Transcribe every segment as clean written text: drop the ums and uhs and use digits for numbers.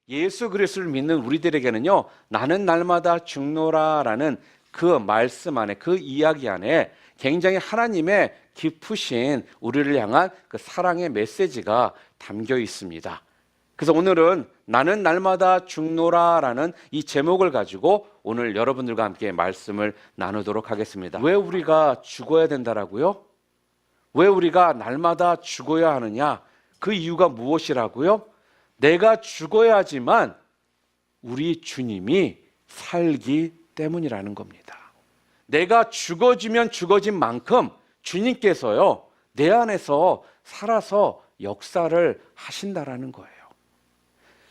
예수 그리스도를 믿는 우리들에게는요, 나는 날마다 죽노라라는 그 말씀 안에, 그 이야기 안에 굉장히 하나님의 깊으신 우리를 향한 그 사랑의 메시지가 담겨 있습니다. 그래서 오늘은 나는 날마다 죽노라라는 이 제목을 가지고 오늘 여러분들과 함께 말씀을 나누도록 하겠습니다. 왜 우리가 죽어야 된다라고요? 왜 우리가 날마다 죽어야 하느냐? 그 이유가 무엇이라고요? 내가 죽어야지만 우리 주님이 살기 때문이라는 겁니다. 내가 죽어지면 죽어진 만큼 주님께서요, 내 안에서 살아서 역사를 하신다라는 거예요.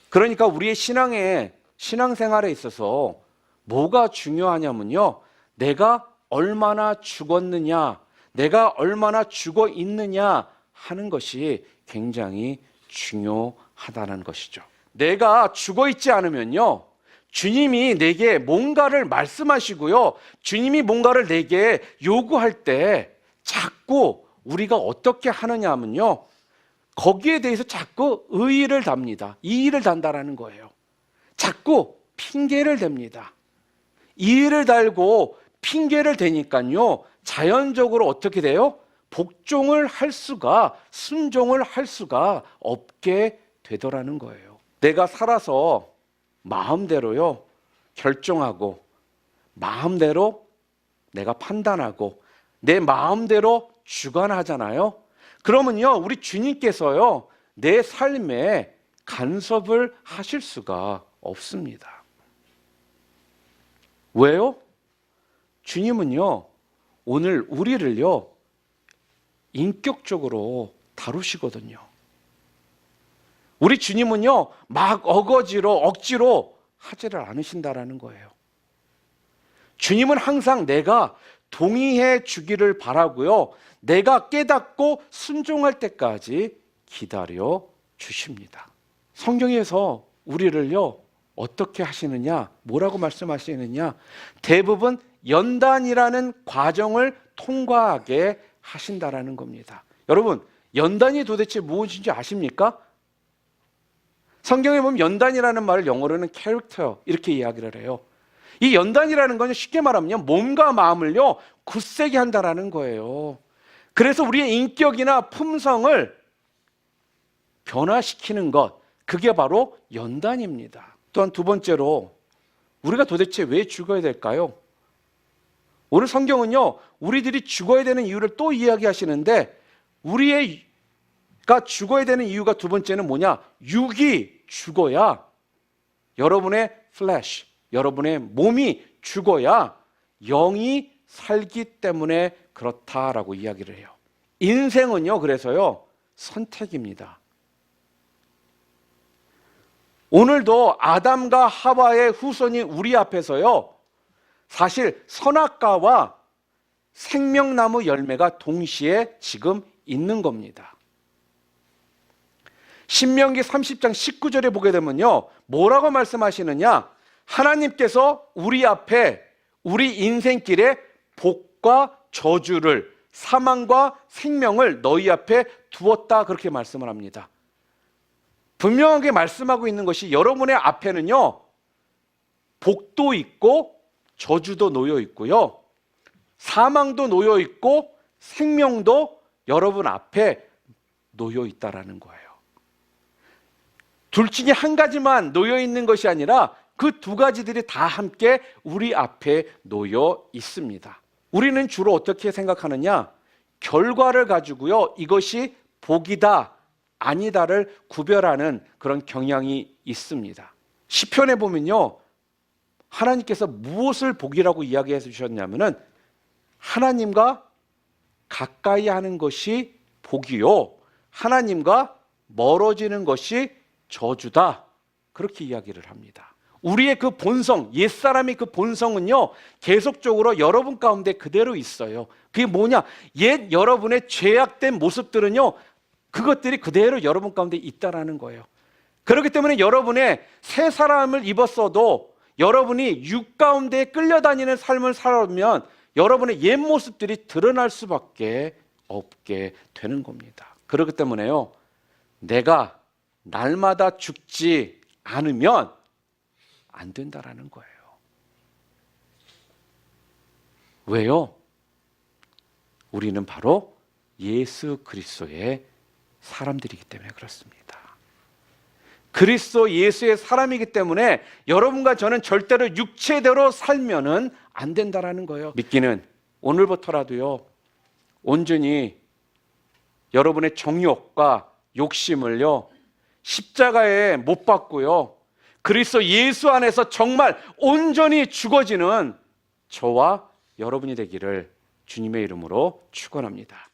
그러니까 우리의 신앙생활에 있어서 뭐가 중요하냐면요, 내가 얼마나 죽었느냐, 내가 얼마나 죽어 있느냐 하는 것이 굉장히 중요하다는 것이죠. 내가 죽어 있지 않으면요, 주님이 내게 뭔가를 말씀하시고요, 주님이 뭔가를 내게 요구할 때 자꾸 우리가 어떻게 하느냐 하면요, 거기에 대해서 자꾸 의의를 답니다. 이의를 단다라는 거예요. 자꾸 핑계를 댑니다. 이의를 달고 핑계를 대니까요, 자연적으로 어떻게 돼요? 복종을 할 수가, 순종을 할 수가 없게 되더라는 거예요. 내가 살아서 마음대로요, 결정하고, 마음대로 내가 판단하고, 내 마음대로 주관하잖아요. 그러면요, 우리 주님께서요, 내 삶에 간섭을 하실 수가 없습니다. 왜요? 주님은요, 오늘 우리를요, 인격적으로 다루시거든요. 우리 주님은요, 막 억지로 하지를 않으신다라는 거예요. 주님은 항상 내가 동의해 주기를 바라고요, 내가 깨닫고 순종할 때까지 기다려 주십니다. 성경에서 우리를요, 어떻게 하시느냐, 뭐라고 말씀하시느냐, 대부분 연단이라는 과정을 통과하게 하신다라는 겁니다. 여러분, 연단이 도대체 무엇인지 아십니까? 성경에 보면 연단이라는 말을 영어로는 캐릭터 이렇게 이야기를 해요. 이 연단이라는 건 쉽게 말하면 몸과 마음을요, 굳세게 한다라는 거예요. 그래서 우리의 인격이나 품성을 변화시키는 것, 그게 바로 연단입니다. 또한 두 번째로, 우리가 도대체 왜 죽어야 될까요? 오늘 성경은요, 우리들이 죽어야 되는 이유를 또 이야기하시는데, 우리가 죽어야 되는 이유가 두 번째는 뭐냐? 육이 죽어야, 여러분의 flesh, 여러분의 몸이 죽어야 영이 살기 때문에 그렇다라고 이야기를 해요. 인생은요, 그래서요, 선택입니다. 오늘도 아담과 하와의 후손인 우리 앞에서요, 사실 선악과와 생명나무 열매가 동시에 지금 있는 겁니다. 신명기 30장 19절에 보게 되면요, 뭐라고 말씀하시느냐? 하나님께서 우리 앞에, 우리 인생길에 복과 저주를, 사망과 생명을 너희 앞에 두었다, 그렇게 말씀을 합니다. 분명하게 말씀하고 있는 것이 여러분의 앞에는요, 복도 있고 저주도 놓여 있고요, 사망도 놓여 있고 생명도 여러분 앞에 놓여 있다라는 거예요. 둘 중에 한 가지만 놓여 있는 것이 아니라 그 두 가지들이 다 함께 우리 앞에 놓여 있습니다. 우리는 주로 어떻게 생각하느냐? 결과를 가지고요, 이것이 복이다, 아니다를 구별하는 그런 경향이 있습니다. 시편에 보면요, 하나님께서 무엇을 복이라고 이야기해 주셨냐면은, 하나님과 가까이 하는 것이 복이요, 하나님과 멀어지는 것이 저주다, 그렇게 이야기를 합니다. 우리의 그 본성, 옛사람의 그 본성은요, 계속적으로 여러분 가운데 그대로 있어요. 그게 뭐냐? 옛 여러분의 죄악된 모습들은요, 그것들이 그대로 여러분 가운데 있다라는 거예요. 그렇기 때문에 여러분의 새 사람을 입었어도 여러분이 육 가운데 끌려다니는 삶을 살아오면 여러분의 옛 모습들이 드러날 수밖에 없게 되는 겁니다. 그렇기 때문에요, 내가 날마다 죽지 않으면 안 된다라는 거예요. 왜요? 우리는 바로 예수 그리스도의 사람들이기 때문에 그렇습니다. 그리스도 예수의 사람이기 때문에 여러분과 저는 절대로 육체대로 살면은 안 된다라는 거예요. 믿기는 오늘부터라도요, 온전히 여러분의 정욕과 욕심을요, 십자가에 못 박고요, 그리스도 예수 안에서 정말 온전히 죽어지는 저와 여러분이 되기를 주님의 이름으로 축원합니다.